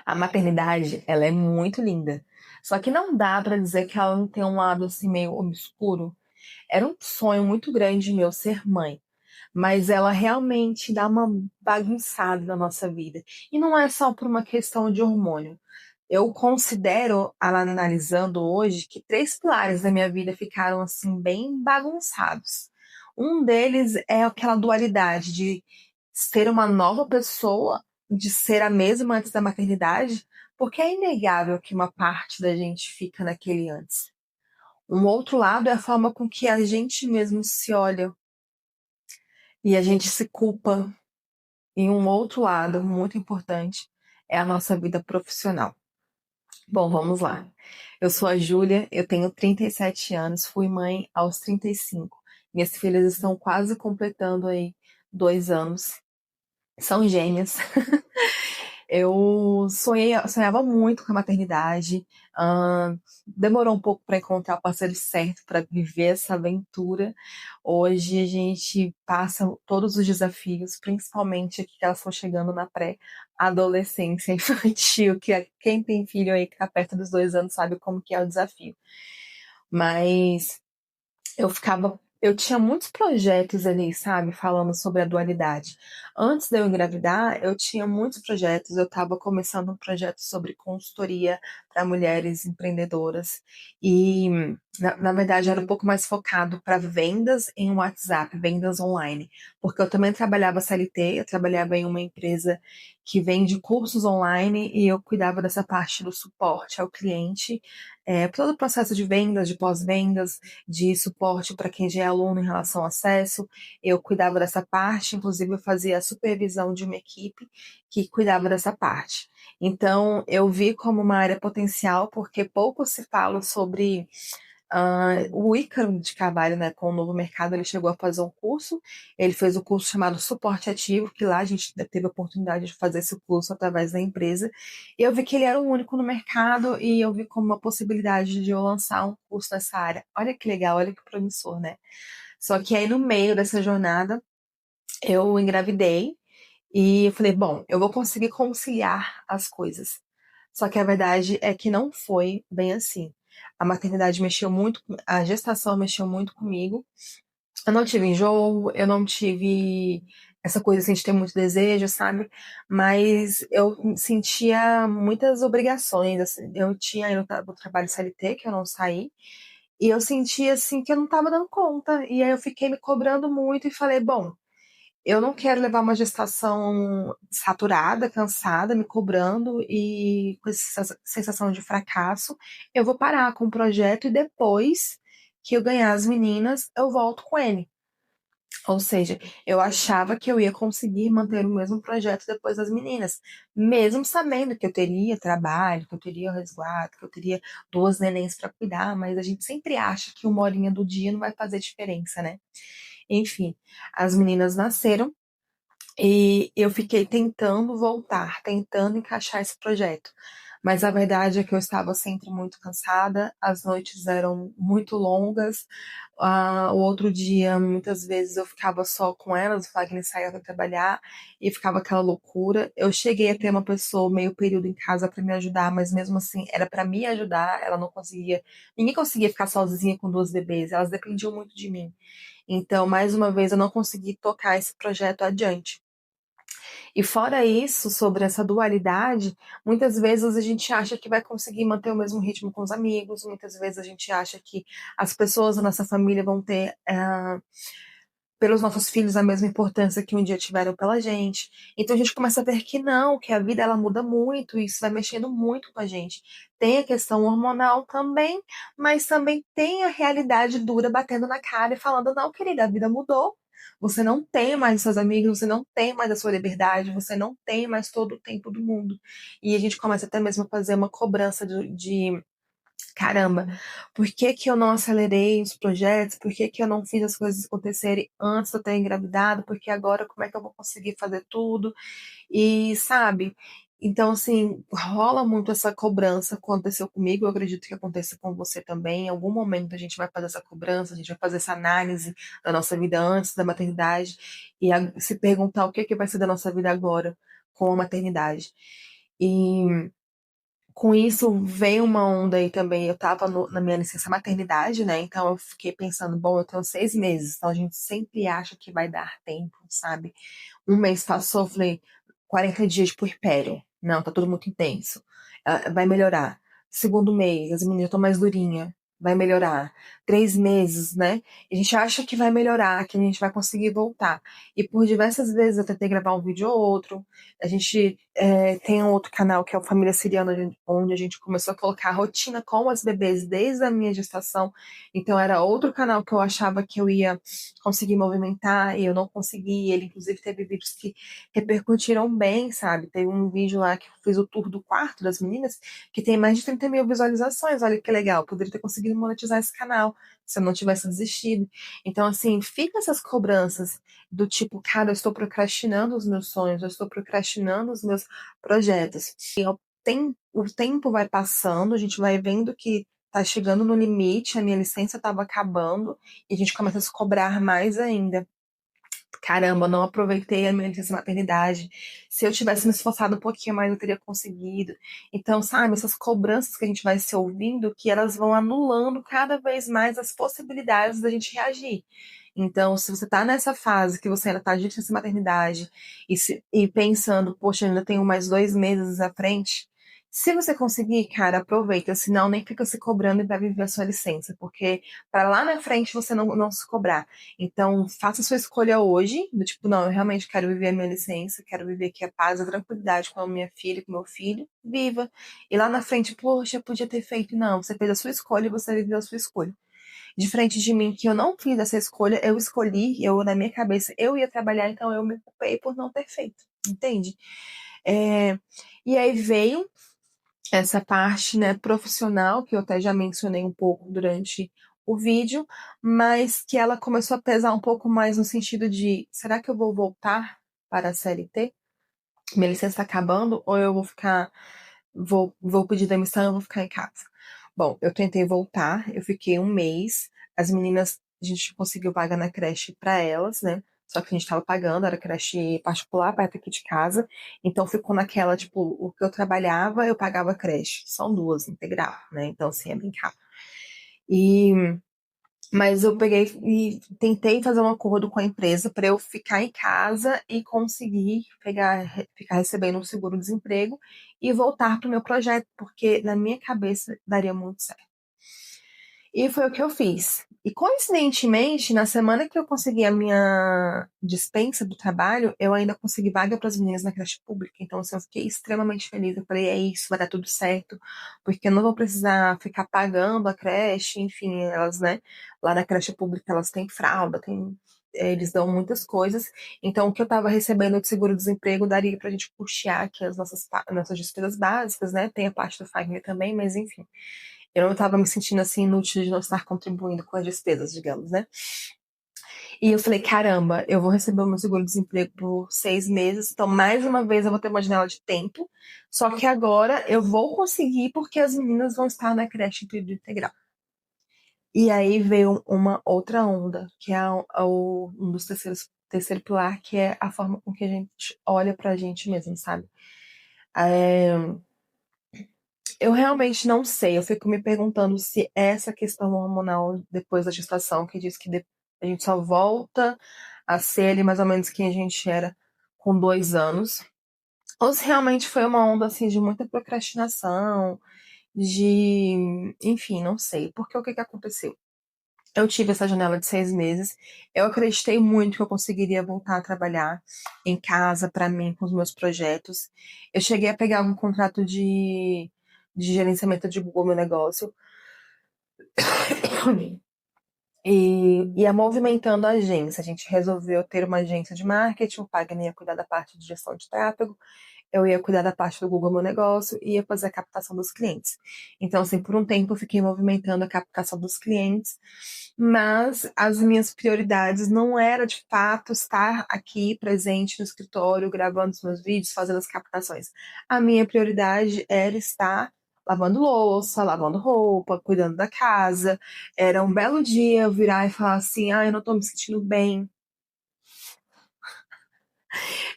A maternidade, ela é muito linda. Só que não dá pra dizer que ela não tem um lado assim meio obscuro. Era um sonho muito grande meu ser mãe, mas ela realmente dá uma bagunçada na nossa vida. E não é só por uma questão de hormônio. Eu considero, analisando hoje, que três pilares da minha vida ficaram assim bem bagunçados. Um deles é aquela dualidade de ser uma nova pessoa, de ser a mesma antes da maternidade, porque é inegável que uma parte da gente fica naquele antes. Um outro lado é a forma com que a gente mesmo se olha e a gente se culpa. E um outro lado muito importante é a nossa vida profissional. Bom, vamos lá. Eu sou a Júlia, eu tenho 37 anos, fui mãe aos 35. Minhas filhas estão quase completando aí 2 anos. São gêmeas. Sonhava muito com a maternidade. Demorou um pouco para encontrar o parceiro certo para viver essa aventura. Hoje a gente passa todos os desafios, principalmente aqui que elas estão chegando na pré-adolescência infantil, quem tem filho aí que está perto dos 2 anos sabe como que é o desafio. Mas eu tinha muitos projetos ali, sabe, falando sobre a dualidade. Antes de eu engravidar, eu tinha muitos projetos. Eu estava começando um projeto sobre consultoria para mulheres empreendedoras e, na verdade, era um pouco mais focado para vendas em WhatsApp, vendas online, porque eu também trabalhava CLT, eu trabalhava em uma empresa que vende cursos online e eu cuidava dessa parte do suporte ao cliente, todo o processo de vendas, de pós-vendas, de suporte para quem já é aluno em relação ao acesso. Eu cuidava dessa parte, inclusive eu fazia a supervisão de uma equipe que cuidava dessa parte. Então, eu vi como uma área potencial, porque pouco se fala sobre o Ícaro de Carvalho, né, com o Novo Mercado, ele chegou a fazer um curso, ele fez o curso chamado Suporte Ativo, que lá a gente teve a oportunidade de fazer esse curso através da empresa, e eu vi que ele era o único no mercado, e eu vi como uma possibilidade de eu lançar um curso nessa área. Olha que legal, olha que promissor, né? Só que aí no meio dessa jornada, eu engravidei, e eu falei, bom, eu vou conseguir conciliar as coisas. Só que a verdade é que não foi bem assim. A maternidade mexeu muito, a gestação mexeu muito comigo. Eu não tive enjoo, eu não tive essa coisa assim de ter muito desejo, sabe? Mas eu sentia muitas obrigações, assim. Eu tinha ainda o trabalho CLT, que eu não saí, e eu sentia assim que eu não estava dando conta. E aí eu fiquei me cobrando muito e falei, bom, eu não quero levar uma gestação saturada, cansada, me cobrando e com essa sensação de fracasso. Eu vou parar com o projeto e depois que eu ganhar as meninas, eu volto com ele. Ou seja, eu achava que eu ia conseguir manter o mesmo projeto depois das meninas, mesmo sabendo que eu teria trabalho, que eu teria resguardo, que eu teria duas nenéns para cuidar, mas a gente sempre acha que uma horinha do dia não vai fazer diferença, né? Enfim, as meninas nasceram e eu fiquei tentando voltar, tentando encaixar esse projeto. Mas a verdade é que eu estava sempre muito cansada, as noites eram muito longas. O outro dia, muitas vezes, eu ficava só com elas, o Fagner saía para trabalhar e ficava aquela loucura. Eu cheguei a ter uma pessoa meio período em casa para me ajudar, mas mesmo assim era para me ajudar, ela não conseguia, ninguém conseguia ficar sozinha com duas bebês, elas dependiam muito de mim. Então, mais uma vez, eu não consegui tocar esse projeto adiante. E fora isso, sobre essa dualidade, muitas vezes a gente acha que vai conseguir manter o mesmo ritmo com os amigos, muitas vezes a gente acha que as pessoas da nossa família vão ter, pelos nossos filhos, a mesma importância que um dia tiveram pela gente. Então a gente começa a ver que não, que a vida ela muda muito, e isso vai mexendo muito com a gente. Tem a questão hormonal também, mas também tem a realidade dura batendo na cara e falando: não, querida, a vida mudou. Você não tem mais os seus amigos, você não tem mais a sua liberdade, você não tem mais todo o tempo do mundo. E a gente começa até mesmo a fazer uma cobrança de caramba, por que que eu não acelerei os projetos? Por que que eu não fiz as coisas acontecerem antes de eu ter engravidado? Porque agora como é que eu vou conseguir fazer tudo? E sabe? Então, assim, rola muito essa cobrança. Aconteceu comigo, eu acredito que aconteça com você também. Em algum momento a gente vai fazer essa cobrança, a gente vai fazer essa análise da nossa vida antes da maternidade e se perguntar o que que vai ser da nossa vida agora com a maternidade. E com isso veio uma onda aí também. Eu tava na minha licença maternidade, né? Então eu fiquei pensando, bom, eu tenho 6 meses, então a gente sempre acha que vai dar tempo, sabe? Um mês passou, eu falei, 40 dias de puerpério. Não, tá tudo muito intenso. Vai melhorar. Segundo mês, as meninas estão mais durinhas. Vai melhorar. 3 meses, né? E a gente acha que vai melhorar, que a gente vai conseguir voltar. E por diversas vezes eu tentei gravar um vídeo ou outro. A gente tem um outro canal que é o Família Siriana, onde a gente começou a colocar a rotina com as bebês desde a minha gestação. Então era outro canal que eu achava que eu ia conseguir movimentar e eu não consegui. Ele, inclusive, teve vídeos que repercutiram bem, sabe? Teve um vídeo lá que eu fiz o tour do quarto das meninas que tem mais de 30 mil visualizações. Olha que legal, eu poderia ter conseguido monetizar esse canal se eu não tivesse desistido. Então, assim, fica essas cobranças do tipo, cara, eu estou procrastinando os meus sonhos, eu estou procrastinando os meus projetos. E o tempo vai passando, a gente vai vendo que tá chegando no limite, a minha licença estava acabando, e a gente começa a se cobrar mais ainda. Caramba, não aproveitei a minha licença maternidade. Se eu tivesse me esforçado um pouquinho mais, eu teria conseguido. Então, sabe, essas cobranças que a gente vai se ouvindo, que elas vão anulando cada vez mais as possibilidades da gente reagir. Então, se você tá nessa fase que você ainda tá de licença maternidade e pensando, poxa, ainda tenho mais 2 meses à frente, se você conseguir, cara, aproveita, senão nem fica se cobrando e vai viver a sua licença, porque para lá na frente você não se cobrar. Então, faça a sua escolha hoje, do tipo, não, eu realmente quero viver a minha licença, quero viver aqui a paz, a tranquilidade com a minha filha, com o meu filho, viva. E lá na frente, poxa, eu podia ter feito. Não, você fez a sua escolha e você viveu a sua escolha. Diferente de mim, que eu não fiz essa escolha, eu escolhi, na minha cabeça, eu ia trabalhar, então eu me culpei por não ter feito, entende? É, e aí veio essa parte, né, profissional, que eu até já mencionei um pouco durante o vídeo, mas que ela começou a pesar um pouco mais no sentido de, será que eu vou voltar para a CLT? Minha licença está acabando ou eu vou pedir demissão e eu vou ficar em casa? Bom, eu tentei voltar, eu fiquei um mês, as meninas, a gente conseguiu vaga na creche para elas, né? Só que a gente estava pagando, era creche particular perto aqui de casa, então ficou naquela, tipo, o que eu trabalhava, eu pagava creche. São duas, integral, né? Então, assim, é brincar. E mas eu peguei e tentei fazer um acordo com a empresa para eu ficar em casa e conseguir ficar recebendo um seguro-desemprego e voltar para o meu projeto, porque na minha cabeça daria muito certo. E foi o que eu fiz. E coincidentemente, na semana que eu consegui a minha dispensa do trabalho, eu ainda consegui vaga para as meninas na creche pública. Então, assim, eu fiquei extremamente feliz. Eu falei, é isso, vai dar tudo certo, porque eu não vou precisar ficar pagando a creche, enfim, elas, né, lá na creche pública elas têm fralda, eles dão muitas coisas. Então, o que eu estava recebendo de seguro-desemprego daria para a gente custear aqui as nossas despesas básicas, né? Tem a parte do Fagner também, mas enfim. Eu não estava me sentindo assim inútil de não estar contribuindo com as despesas, digamos, né? E eu falei, caramba, eu vou receber o meu seguro-desemprego por 6 meses, então mais uma vez eu vou ter uma janela de tempo. Só que agora eu vou conseguir porque as meninas vão estar na creche em período integral. E aí veio uma outra onda, que é um dos terceiro pilar, que é a forma com que a gente olha pra gente mesmo, sabe? É, eu realmente não sei. Eu fico me perguntando se essa questão hormonal depois da gestação, que diz que a gente só volta a ser ali mais ou menos quem a gente era com 2 anos, ou se realmente foi uma onda assim de muita procrastinação, enfim, não sei. Porque o que que aconteceu? Eu tive essa janela de 6 meses. Eu acreditei muito que eu conseguiria voltar a trabalhar em casa para mim com os meus projetos. Eu cheguei a pegar um contrato de gerenciamento de Google Meu Negócio e ia movimentando a agência. A gente resolveu ter uma agência de marketing, o Pagani ia cuidar da parte de gestão de tráfego, eu ia cuidar da parte do Google Meu Negócio e ia fazer a captação dos clientes. Então, assim, por um tempo eu fiquei movimentando a captação dos clientes, mas as minhas prioridades não era de fato estar aqui presente no escritório, gravando os meus vídeos, fazendo as captações. A minha prioridade era estar lavando louça, lavando roupa, cuidando da casa. Era um belo dia eu virar e falar assim: ah, eu não tô me sentindo bem,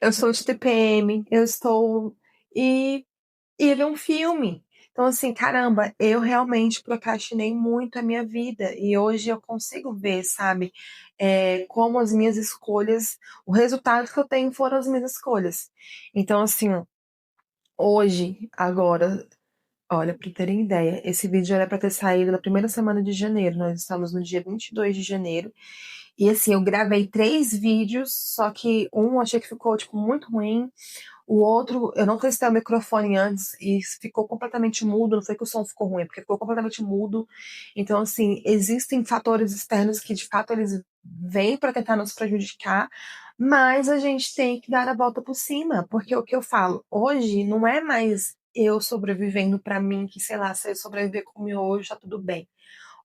eu estou de TPM, eu estou. ia ver um filme. Então, assim, caramba, eu realmente procrastinei muito a minha vida e hoje eu consigo ver, sabe, como as minhas escolhas, o resultado que eu tenho foram as minhas escolhas. Então, assim, hoje, agora, olha, para terem ideia, esse vídeo era para ter saído na primeira semana de janeiro, nós estamos no dia 22 de janeiro, e assim, eu gravei 3 vídeos, só que um eu achei que ficou, tipo, muito ruim, o outro, eu não testei o microfone antes e ficou completamente mudo. Não foi que o som ficou ruim, é porque ficou completamente mudo. Então, assim, existem fatores externos que de fato eles vêm para tentar nos prejudicar, mas a gente tem que dar a volta por cima, porque o que eu falo hoje não é mais eu sobrevivendo para mim, que sei lá, se eu sobreviver com o meu hoje, tá tudo bem.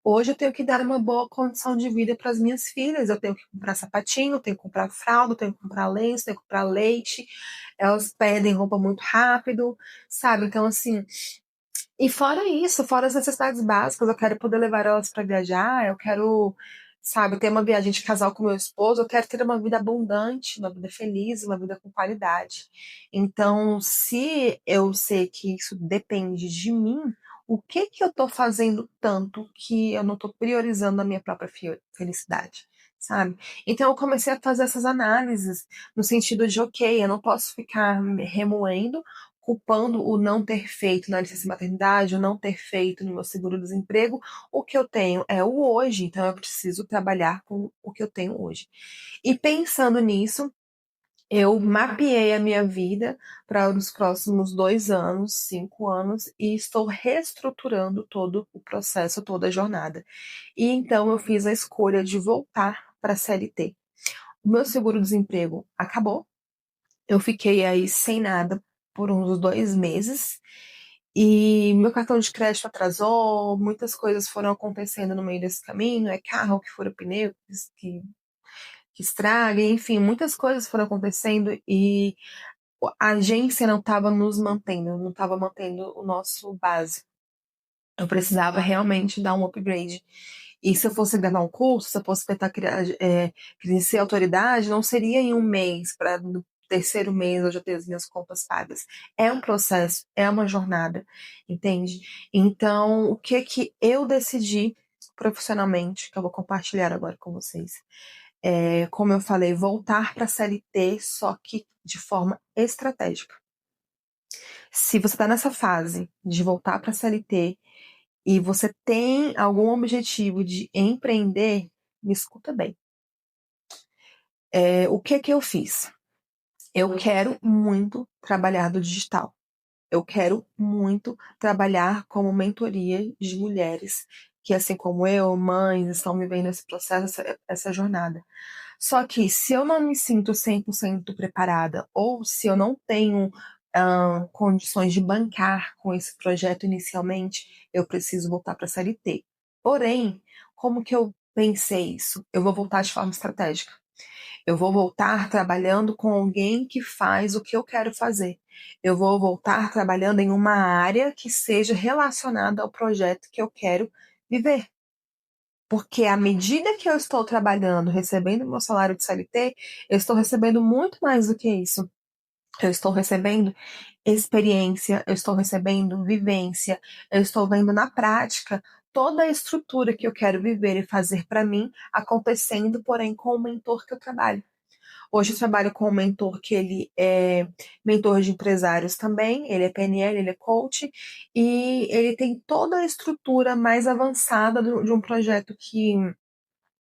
Hoje eu tenho que dar uma boa condição de vida para as minhas filhas. Eu tenho que comprar sapatinho, eu tenho que comprar fralda, eu tenho que comprar lenço, eu tenho que comprar leite. Elas pedem roupa muito rápido, sabe? Então, assim. E fora isso, fora as necessidades básicas, eu quero poder levar elas para viajar, eu quero, sabe, ter uma viagem de casal com meu esposo, eu quero ter uma vida abundante, uma vida feliz, uma vida com qualidade. Então, se eu sei que isso depende de mim, o que que eu tô fazendo tanto que eu não tô priorizando a minha própria felicidade, sabe? Então, eu comecei a fazer essas análises no sentido de, ok, eu não posso ficar me remoendo culpando o não ter feito na licença maternidade, o não ter feito no meu seguro-desemprego. O que eu tenho é o hoje, então eu preciso trabalhar com o que eu tenho hoje. E pensando nisso, eu mapeei a minha vida para os próximos 2 anos, 5 anos, e estou reestruturando todo o processo, toda a jornada. E então eu fiz a escolha de voltar para a CLT. O meu seguro-desemprego acabou, eu fiquei aí sem nada por uns 2 meses. E meu cartão de crédito atrasou, muitas coisas foram acontecendo no meio desse caminho, é carro que fura pneu, que estraga, enfim, muitas coisas foram acontecendo e a agência não estava nos mantendo, não estava mantendo o nosso básico. Eu precisava realmente dar um upgrade. E se eu fosse gravar um curso, se eu fosse tentar crescer autoridade, não seria em um mês, para no terceiro mês eu já ter as minhas contas pagas. É um processo, é uma jornada, entende? Então, o que que eu decidi profissionalmente, que eu vou compartilhar agora com vocês? Como eu falei, voltar para a CLT, só que de forma estratégica. Se você está nessa fase de voltar para a CLT, e você tem algum objetivo de empreender, me escuta bem. O que que eu fiz? Eu quero muito trabalhar do digital. Eu quero muito trabalhar como mentoria de mulheres que, assim como eu, mães, estão vivendo esse processo, essa jornada. Só que se eu não me sinto 100% preparada ou se eu não tenho condições de bancar com esse projeto inicialmente, eu preciso voltar para a CLT. Porém, como que eu pensei isso? Eu vou voltar de forma estratégica. Eu vou voltar trabalhando com alguém que faz o que eu quero fazer. Eu vou voltar trabalhando em uma área que seja relacionada ao projeto que eu quero viver. Porque à medida que eu estou trabalhando, recebendo meu salário de CLT, eu estou recebendo muito mais do que isso. Eu estou recebendo experiência, eu estou recebendo vivência, eu estou vendo na prática toda a estrutura que eu quero viver e fazer para mim acontecendo, porém com o mentor que eu trabalho. Hoje eu trabalho com um mentor que ele é mentor de empresários também, ele é PNL, ele é coach, e ele tem toda a estrutura mais avançada de um projeto que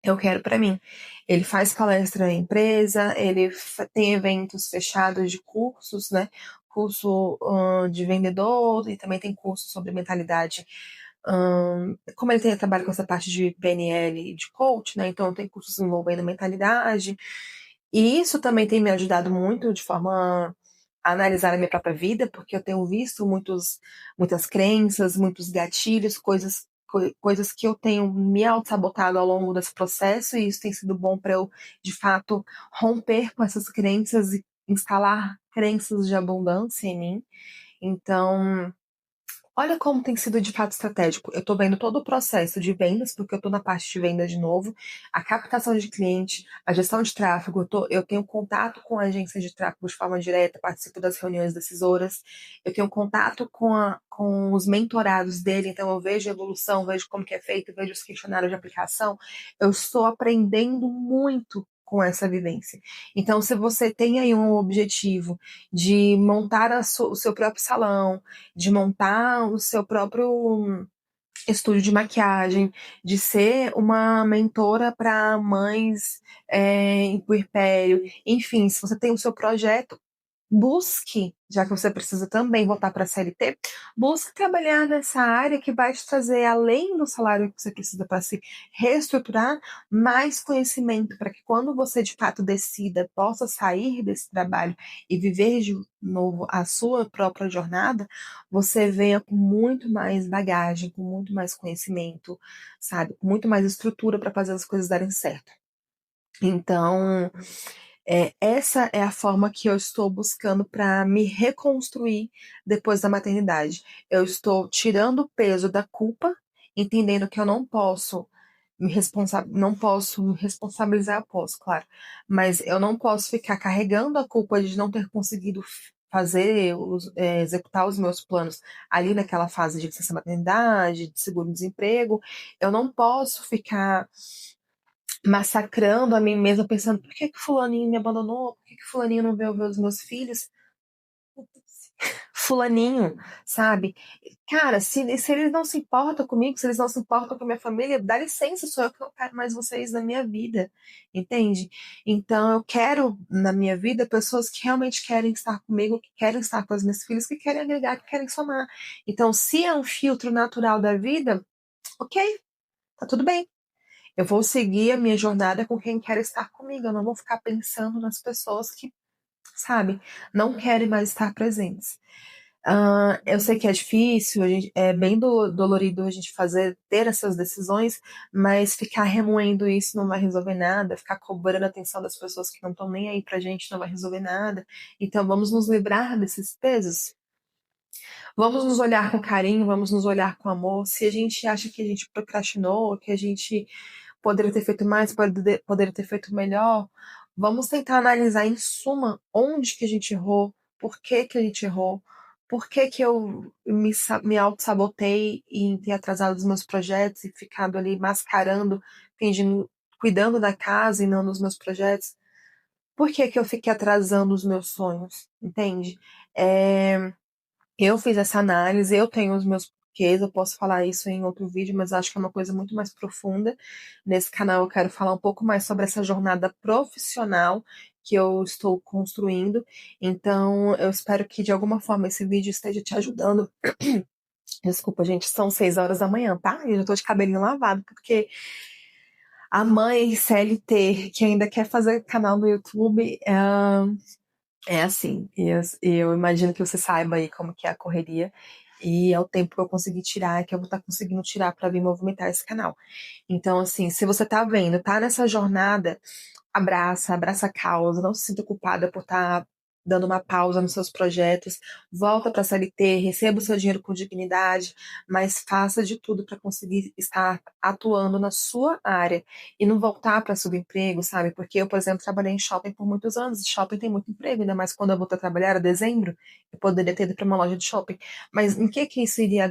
eu quero para mim. Ele faz palestra em empresa, ele tem eventos fechados de cursos, né? Curso de vendedor e também tem curso sobre mentalidade. Como ele tem trabalho com essa parte de PNL e de coach, né? Então tem cursos envolvendo mentalidade. E isso também tem me ajudado muito de forma a analisar a minha própria vida, porque eu tenho visto muitas crenças, muitos gatilhos, coisas que eu tenho me auto-sabotado ao longo desse processo, e isso tem sido bom para eu, de fato, romper com essas crenças e instalar crenças de abundância em mim. Então, Olha como tem sido de fato estratégico. Eu estou vendo todo o processo de vendas, porque eu estou na parte de vendas de novo, a captação de cliente, a gestão de tráfego. Eu tenho contato com a agência de tráfego de forma direta, participo das reuniões decisoras, eu tenho contato com os mentorados dele, então eu vejo a evolução, vejo como que é feito, vejo os questionários de aplicação. Eu estou aprendendo muito com essa vivência. Então, se você tem aí um objetivo de montar o seu próprio salão, de montar o seu próprio estúdio de maquiagem, de ser uma mentora para mães em puerpério, enfim, se você tem o seu projeto, busque, já que você precisa também voltar para a CLT, busque trabalhar nessa área que vai te trazer, além do salário que você precisa para se reestruturar, mais conhecimento, para que quando você de fato decida, possa sair desse trabalho e viver de novo a sua própria jornada, você venha com muito mais bagagem, com muito mais conhecimento, sabe? Com muito mais estrutura para fazer as coisas darem certo. Então, essa é a forma que eu estou buscando para me reconstruir depois da maternidade. Eu estou tirando o peso da culpa, entendendo que eu não posso não posso me responsabilizar, eu posso, claro, mas eu não posso ficar carregando a culpa de não ter conseguido fazer, executar os meus planos ali naquela fase de licença maternidade, de seguro-desemprego. Eu não posso ficar massacrando a mim mesma, pensando por que que fulaninho me abandonou, por que que fulaninho não veio ver os meus filhos, fulaninho, sabe? Cara, se eles não se importam comigo, se eles não se importam com a minha família, dá licença, sou eu que não quero mais vocês na minha vida, entende? Então eu quero na minha vida pessoas que realmente querem estar comigo, que querem estar com as minhas filhas, que querem agregar, que querem somar. Então, se é um filtro natural da vida, ok, tá tudo bem. Eu vou seguir a minha jornada com quem quer estar comigo. Eu não vou ficar pensando nas pessoas que, sabe, não querem mais estar presentes. Eu sei que é difícil, é bem dolorido a gente ter essas decisões, mas ficar remoendo isso não vai resolver nada, ficar cobrando a atenção das pessoas que não estão nem aí pra gente não vai resolver nada. Então vamos nos livrar desses pesos. Vamos nos olhar com carinho, vamos nos olhar com amor. Se a gente acha que a gente procrastinou, que a gente poderia ter feito mais, poderia ter feito melhor, vamos tentar analisar em suma onde que a gente errou, por que que a gente errou, por que que eu me auto-sabotei em ter atrasado os meus projetos e ficado ali mascarando, fingindo, cuidando da casa e não dos meus projetos. Por que que eu fiquei atrasando os meus sonhos, entende? Eu fiz essa análise, eu tenho os meus porquês, eu posso falar isso em outro vídeo, mas acho que é uma coisa muito mais profunda. Nesse canal eu quero falar um pouco mais sobre essa jornada profissional que eu estou construindo. Então, eu espero que de alguma forma esse vídeo esteja te ajudando. Desculpa, gente, são 6 horas da manhã, tá? E eu já tô de cabelinho lavado, porque a mãe CLT que ainda quer fazer canal no YouTube, é assim, eu imagino que você saiba aí como que é a correria e é o tempo que eu consegui tirar, que eu vou estar conseguindo tirar para vir movimentar esse canal. Então, assim, se você tá vendo, tá nessa jornada, abraça a causa, não se sinta culpada por estar dando uma pausa nos seus projetos, volta para a CLT, receba o seu dinheiro com dignidade, mas faça de tudo para conseguir estar atuando na sua área e não voltar para subemprego, sabe? Porque eu, por exemplo, trabalhei em shopping por muitos anos, shopping tem muito emprego, ainda mais quando eu voltei a trabalhar, era dezembro, eu poderia ter ido para uma loja de shopping, mas em que isso iria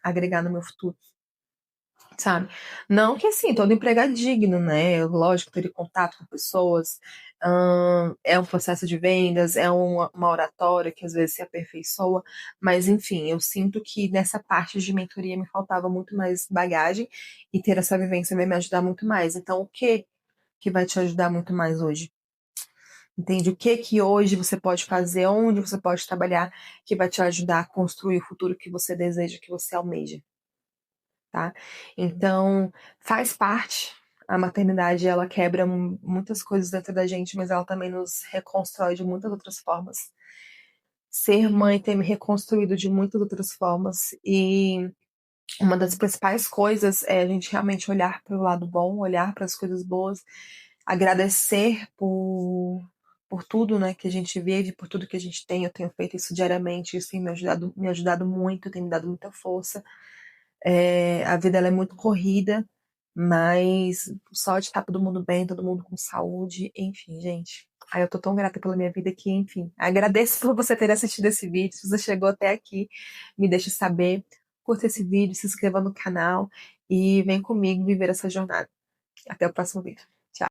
agregar no meu futuro? Sabe? Não que assim, todo emprego é digno, né? Lógico, ter contato com pessoas, é um processo de vendas, é uma oratória que às vezes se aperfeiçoa, mas enfim, eu sinto que nessa parte de mentoria me faltava muito mais bagagem e ter essa vivência vai me ajudar muito mais. Então, o que vai te ajudar muito mais hoje? Entende? O que hoje você pode fazer, onde você pode trabalhar, que vai te ajudar a construir o futuro que você deseja, que você almeja, tá? Então, faz parte. A maternidade, ela quebra muitas coisas dentro da gente, mas ela também nos reconstrói de muitas outras formas. Ser mãe tem me reconstruído de muitas outras formas e uma das principais coisas é a gente realmente olhar para o lado bom, olhar para as coisas boas, agradecer por tudo, né, que a gente vive, por tudo que a gente tem. Eu tenho feito isso diariamente, isso tem me ajudado muito, tem me dado muita força. A vida ela é muito corrida, mas só de estar todo mundo bem, todo mundo com saúde, enfim, gente. Aí eu tô tão grata pela minha vida que, enfim, agradeço por você ter assistido esse vídeo. Se você chegou até aqui, me deixe saber, curta esse vídeo, se inscreva no canal e vem comigo viver essa jornada. Até o próximo vídeo.